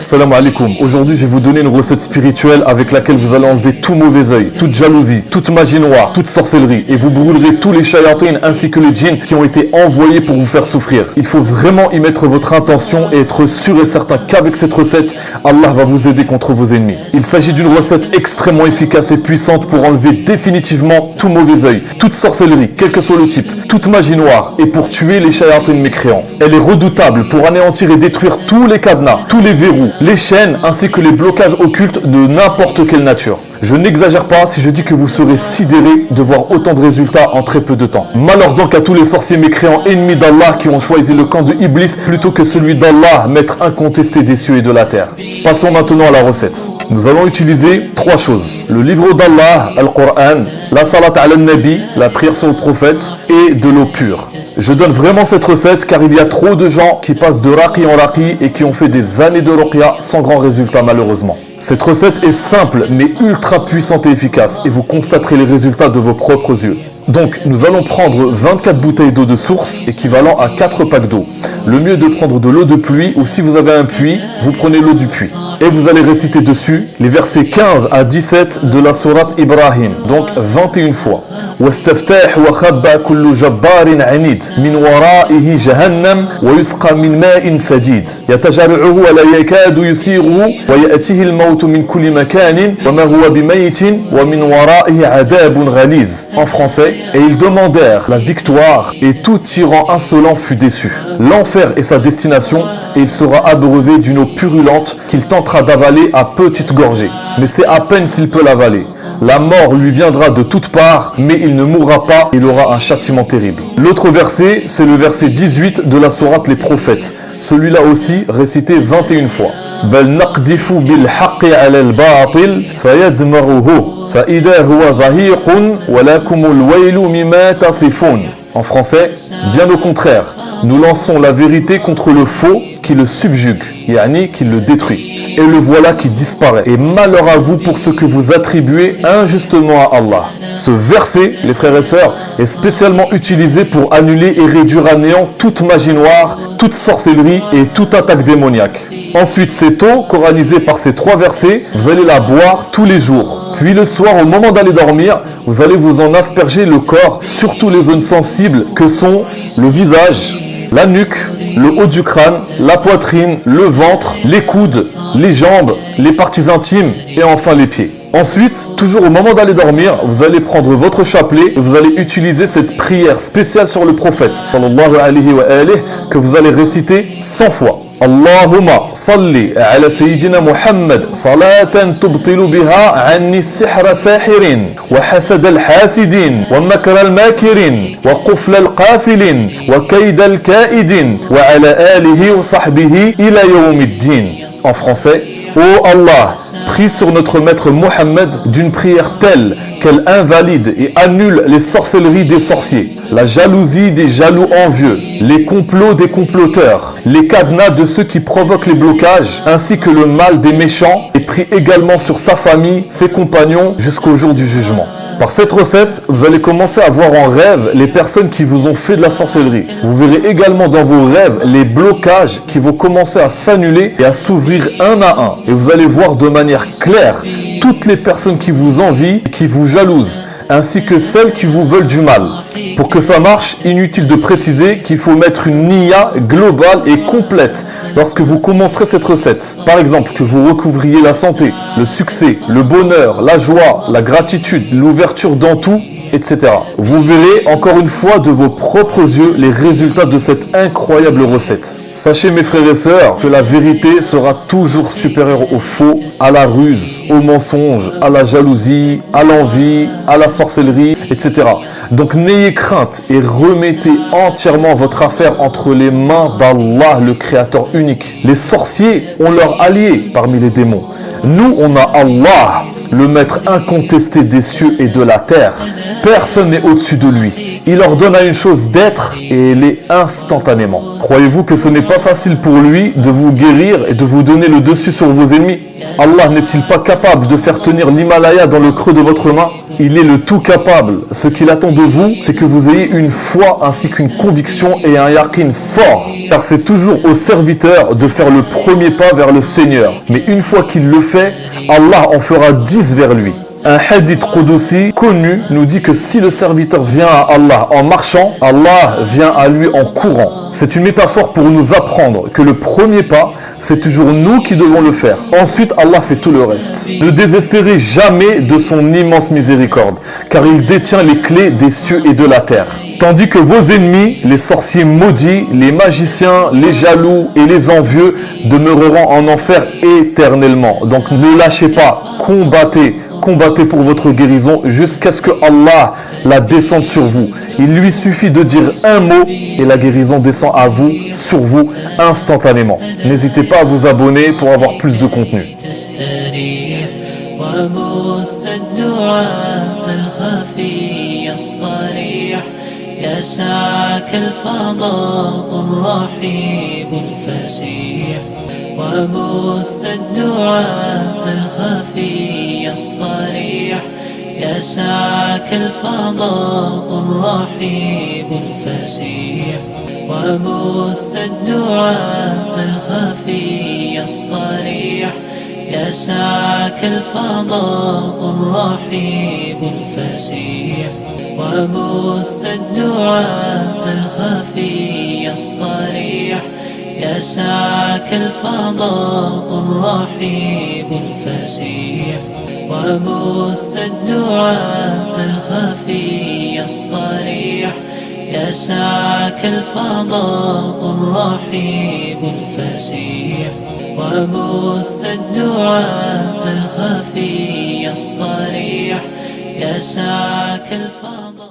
Salam alaikum. Aujourd'hui, je vais vous donner une recette spirituelle avec laquelle vous allez enlever tout mauvais œil, toute jalousie, toute magie noire, toute sorcellerie et vous brûlerez tous les shayatines ainsi que les djinns qui ont été envoyés pour vous faire souffrir. Il faut vraiment y mettre votre intention et être sûr et certain qu'avec cette recette, Allah va vous aider contre vos ennemis. Il s'agit d'une recette extrêmement efficace et puissante pour enlever définitivement tout mauvais œil, toute sorcellerie, quel que soit le type, toute magie noire et pour tuer les shayatines mécréants. Elle est redoutable pour anéantir et détruire tous les cadenas, tous les verrous, les chaînes ainsi que les blocages occultes de n'importe quelle nature. Je n'exagère pas si je dis que vous serez sidérés de voir autant de résultats en très peu de temps. Malheur donc à tous les sorciers mécréants ennemis d'Allah qui ont choisi le camp de Iblis plutôt que celui d'Allah, maître incontesté des cieux et de la terre. Passons maintenant à la recette. Nous allons utiliser 3 choses. Le livre d'Allah, Al-Qur'an, la salat ala nabi, la prière sur le prophète et de l'eau pure. Je donne vraiment cette recette car il y a trop de gens qui passent de raqi en raqi et qui ont fait des années de ruqya sans grand résultat malheureusement. Cette recette est simple mais ultra puissante et efficace et vous constaterez les résultats de vos propres yeux. Donc nous allons prendre 24 bouteilles d'eau de source équivalent à 4 packs d'eau. Le mieux est de prendre de l'eau de pluie ou si vous avez un puits, vous prenez l'eau du puits. Et vous allez réciter dessus les versets 15 à 17 de la sourate Ibrahim, donc 21 fois. واستفتح وخبى كل جبار عنيد من ورائه جهنم ويسقى من ماء سديد يتجرعه ولا يكاد يسيغه ويأتيه الموت من كل مكان وما هو بميت ومن ورائه عذاب غليظ. En français, et ils demandèrent la victoire et tout tyran insolent fut déçu. L'enfer est sa destination et il sera abreuvé d'une eau purulente qu'il tentera d'avaler à petites gorgées. Mais c'est à peine s'il peut l'avaler. La mort lui viendra de toutes parts, mais il ne mourra pas, il aura un châtiment terrible. L'autre verset, c'est le verset 18 de la sourate Les Prophètes. Celui-là aussi, récité 21 fois. بل نقذف بالحق على الباطل فيدمغه فإذا هو زهيق ولكم الويل مما تصفون. En français, bien au contraire, nous lançons la vérité contre le faux qui le subjugue, yani qui le détruit. Et le voilà qui disparaît. Et malheur à vous pour ce que vous attribuez injustement à Allah. Ce verset, les frères et sœurs, est spécialement utilisé pour annuler et réduire à néant toute magie noire, toute sorcellerie et toute attaque démoniaque. Ensuite, cette eau, coranisée par ces 3 versets, vous allez la boire tous les jours. Puis le soir, au moment d'aller dormir, vous allez vous en asperger le corps, surtout les zones sensibles que sont le visage, la nuque, le haut du crâne, la poitrine, le ventre, les coudes, les jambes, les parties intimes et enfin les pieds. Ensuite, toujours au moment d'aller dormir, vous allez prendre votre chapelet et vous allez utiliser cette prière spéciale sur le prophète sallallahu alayhi wa alihi, que vous allez réciter 100 fois. Allahumma salli ala sayyidina Muhammad salatan tubtilu biha anni sihra sahirin wa hasad al-hasidin wa makra al-makirin wa qufla al-qafilin wa kayda al-kaidin wa ala alihi wa sahbihi ila yawmiddin. En français, ô Allah, prie sur notre maître Mohammed d'une prière telle qu'elle invalide et annule les sorcelleries des sorciers, la jalousie des jaloux envieux, les complots des comploteurs, les cadenas de ceux qui provoquent les blocages, ainsi que le mal des méchants, et prie également sur sa famille, ses compagnons, jusqu'au jour du jugement. Par cette recette, vous allez commencer à voir en rêve les personnes qui vous ont fait de la sorcellerie. Vous verrez également dans vos rêves les blocages qui vont commencer à s'annuler et à s'ouvrir un à un. Et vous allez voir de manière claire toutes les personnes qui vous envient, qui vous jalousent, ainsi que celles qui vous veulent du mal. Pour que ça marche, inutile de préciser qu'il faut mettre une niya globale et complète lorsque vous commencerez cette recette. Par exemple, que vous recouvriez la santé, le succès, le bonheur, la joie, la gratitude, l'ouverture dans tout, etc. Vous verrez encore une fois de vos propres yeux les résultats de cette incroyable recette. Sachez mes frères et sœurs que la vérité sera toujours supérieure au faux, à la ruse, au mensonge, à la jalousie, à l'envie, à la sorcellerie, etc. Donc n'ayez crainte et remettez entièrement votre affaire entre les mains d'Allah, le Créateur unique. Les sorciers ont leur allié parmi les démons. Nous, on a Allah, le maître incontesté des cieux et de la terre. Personne n'est au-dessus de lui. Il ordonne à une chose d'être et elle est instantanément. Croyez-vous que ce n'est pas facile pour lui de vous guérir et de vous donner le dessus sur vos ennemis? Allah n'est-il pas capable de faire tenir l'Himalaya dans le creux de votre main? Il est le tout capable. Ce qu'il attend de vous, c'est que vous ayez une foi ainsi qu'une conviction et un yaqin fort. Car c'est toujours au serviteur de faire le premier pas vers le Seigneur. Mais une fois qu'il le fait, Allah en fera 10 vers lui. Un hadith Qudusi connu nous dit que si le serviteur vient à Allah en marchant, Allah vient à lui en courant. C'est une métaphore pour nous apprendre que le premier pas, c'est toujours nous qui devons le faire. Ensuite, Allah fait tout le reste. Ne désespérez jamais de son immense miséricorde, car il détient les clés des cieux et de la terre. Tandis que vos ennemis, les sorciers maudits, les magiciens, les jaloux et les envieux demeureront en enfer éternellement. Donc ne lâchez pas, combattez pour votre guérison jusqu'à ce que Allah la descende sur vous. Il lui suffit de dire un mot et la guérison descend à vous, sur vous, instantanément. N'hésitez pas à vous abonner pour avoir plus de contenu. يسعك الفضاء الرحيب الفسيح وبث الدعاء الخفي الصريح يسعك الفضاء الرحيب الفسيح وبث الدعاء الخفي الصريح يسعك الفضاء الرحيب الفسيح وبث الدعاء الخفي الصريح يسعك الفضاء الرحيب الفسيح وبث الدعاء الخفي الصريح يسعك الفضاء الرحيب الفسيح وبث الدعاء الخفي الصريح يسعك الفضاء